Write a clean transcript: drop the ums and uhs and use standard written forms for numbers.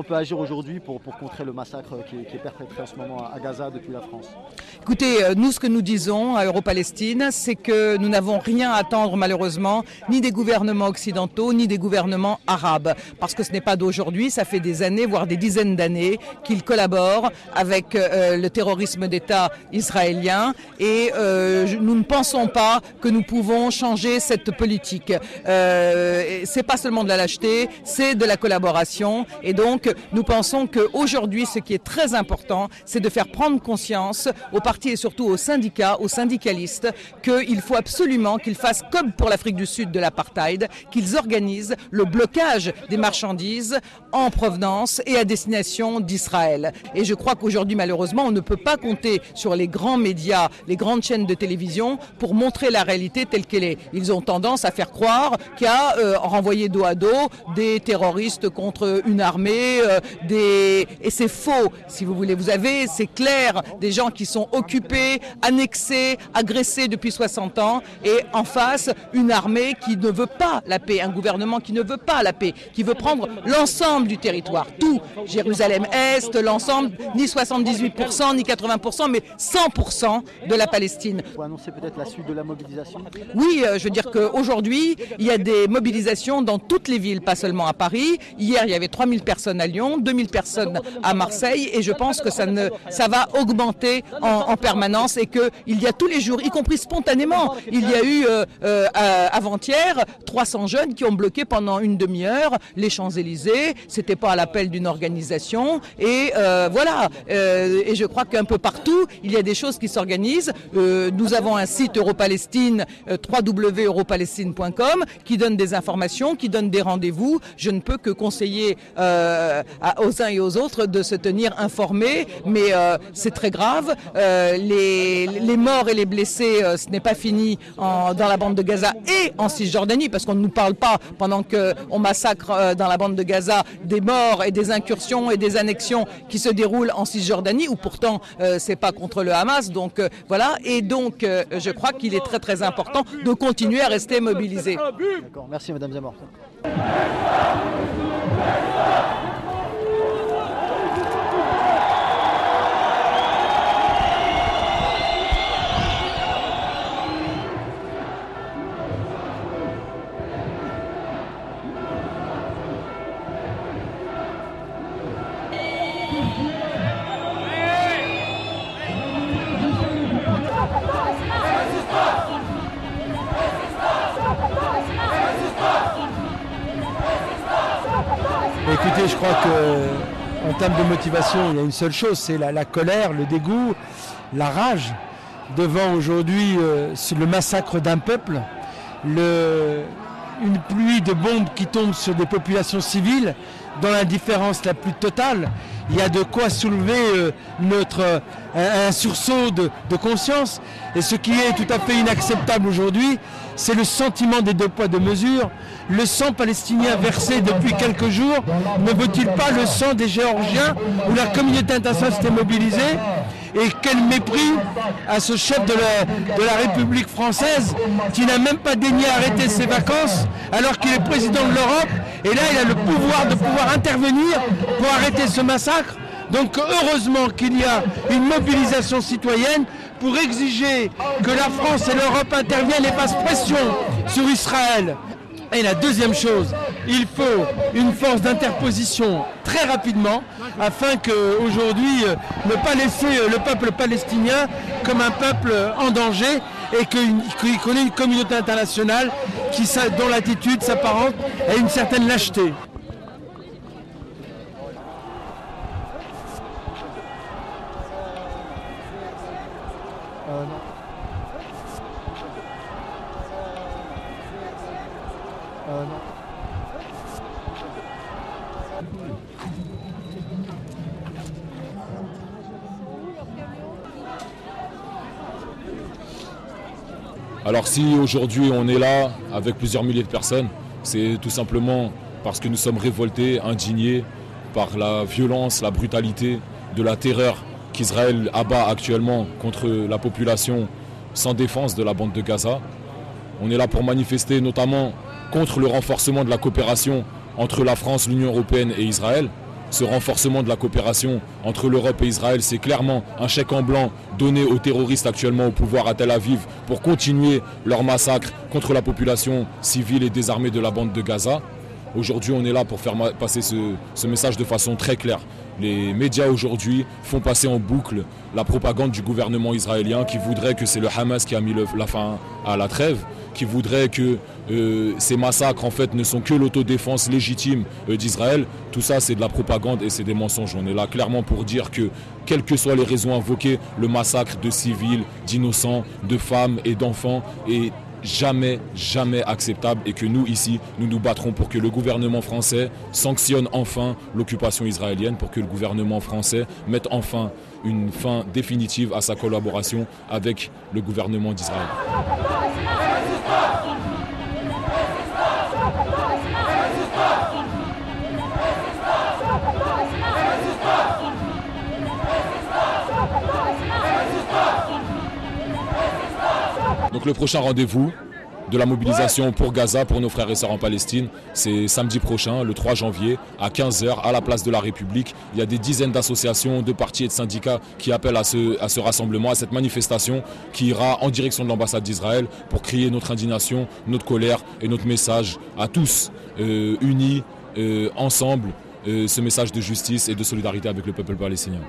on peut agir aujourd'hui pour contrer le massacre qui est perpétré en ce moment à Gaza depuis la France? Écoutez, nous ce que nous disons à Europalestine, c'est que nous n'avons rien à attendre malheureusement, ni des gouvernements occidentaux, ni des gouvernements arabes. Parce que ce n'est pas d'aujourd'hui, ça fait des années, voire des dizaines d'années, qu'ils collaborent avec le terrorisme d'État israélien. Et nous ne pensons pas que nous pouvons changer cette politique. C'est pas seulement de la lâcheté, c'est de la collaboration. Et donc, nous pensons qu'aujourd'hui, ce qui est très important, c'est de faire prendre conscience aux partis et surtout aux syndicats, aux syndicalistes, qu'il faut absolument qu'ils fassent comme pour l'Afrique du Sud de l'apartheid, qu'ils organisent le blocage des marchandises en provenance et à destination d'Israël. Et je crois qu'aujourd'hui, malheureusement, on ne peut pas compter sur les grands médias, les grandes chaînes de télévision pour montrer la réalité telle qu'elle est. Ils ont tendance à faire croire qu'il y a renvoyé dos à dos des terroristes contre une armée, et c'est faux, si vous voulez. Vous avez, c'est clair, des gens qui sont occupés, annexés, agressés depuis 60 ans, et en face, une armée qui ne veut pas la paix, un gouvernement qui ne veut pas la paix, qui veut prendre l'ensemble du territoire, tout, Jérusalem-Est, l'ensemble, ni 78%, ni 80%, mais 100% de la Palestine. Vous annoncez peut-être la suite de la mobilisation? Oui, je veux dire qu'aujourd'hui, il y a des mobilisations dans toutes les villes, pas seulement à Paris. Hier, il y avait 3000 personnes à Lyon, 2000 personnes à Marseille, et je pense que ça va augmenter en permanence, et qu'il y a tous les jours, y compris spontanément, il y a eu avant-hier 300 jeunes qui ont bloqué pendant une demi-heure les Champs-Élysées. C'était pas à l'appel d'une organisation, et voilà. Et je crois qu'un peu partout, il y a des choses qui s'organisent. Nous avons un site Europalestine, www.europalestine.com, qui donne des informations, qui donne des rendez-vous. Je ne peux que conseiller aux uns et aux autres de se tenir informés, mais c'est très grave. Les morts et les blessés, ce n'est pas fini dans la bande de Gaza et en Cisjordanie, parce qu'on ne nous parle pas, pendant qu'on massacre dans la bande de Gaza, des morts et des incursions et des annexions qui se déroulent en Cisjordanie, où pourtant c'est pas contre le Hamas. Donc voilà, et donc je crois qu'il est très très important de continuer à rester mobilisé. D'accord, merci Madame Zemmour. Écoutez, je crois qu'en termes de motivation, il y a une seule chose, c'est la colère, le dégoût, la rage devant aujourd'hui le massacre d'un peuple, une pluie de bombes qui tombent sur des populations civiles dans l'indifférence la plus totale. Il y a de quoi soulever un sursaut de conscience. Et ce qui est tout à fait inacceptable aujourd'hui, c'est le sentiment des deux poids deux mesures. Le sang palestinien versé depuis quelques jours ne vaut-il pas le sang des Géorgiens où la communauté internationale s'était mobilisée? Et quel mépris à ce chef de la République française qui n'a même pas daigné arrêter ses vacances alors qu'il est président de l'Europe, et là il a le pouvoir de pouvoir intervenir pour arrêter ce massacre. Donc heureusement qu'il y a une mobilisation citoyenne pour exiger que la France et l'Europe interviennent et fassent pression sur Israël. Et la deuxième chose, il faut une force d'interposition très rapidement afin qu'aujourd'hui, ne pas laisser le peuple palestinien comme un peuple en danger, et qu'il connaît une communauté internationale dont l'attitude s'apparente à une certaine lâcheté. Non. Alors si aujourd'hui on est là avec plusieurs milliers de personnes, c'est tout simplement parce que nous sommes révoltés, indignés par la violence, la brutalité, de la terreur qu'Israël abat actuellement contre la population sans défense de la bande de Gaza. On est là pour manifester notamment contre le renforcement de la coopération entre la France, l'Union européenne et Israël. ce renforcement de la coopération entre l'Europe et Israël, c'est clairement un chèque en blanc donné aux terroristes actuellement au pouvoir à Tel Aviv pour continuer leur massacre contre la population civile et désarmée de la bande de Gaza. Aujourd'hui, on est là pour faire passer ce message de façon très claire. Les médias aujourd'hui font passer en boucle la propagande du gouvernement israélien qui voudrait que c'est le Hamas qui a mis la fin à la trêve, qui voudrait que ces massacres en fait ne sont que l'autodéfense légitime d'Israël. Tout ça c'est de la propagande et c'est des mensonges. On est là clairement pour dire que quelles que soient les raisons invoquées, le massacre de civils, d'innocents, de femmes et d'enfants est jamais acceptable et que nous ici, nous nous battrons pour que le gouvernement français sanctionne enfin l'occupation israélienne, pour que le gouvernement français mette enfin une fin définitive à sa collaboration avec le gouvernement d'Israël. Donc le prochain rendez-vous de la mobilisation pour Gaza, pour nos frères et sœurs en Palestine, c'est samedi prochain, le 3 janvier, à 15h, à la place de la République. Il y a des dizaines d'associations, de partis et de syndicats qui appellent à ce rassemblement, à cette manifestation qui ira en direction de l'ambassade d'Israël pour crier notre indignation, notre colère et notre message à tous, unis, ensemble, ce message de justice et de solidarité avec le peuple palestinien.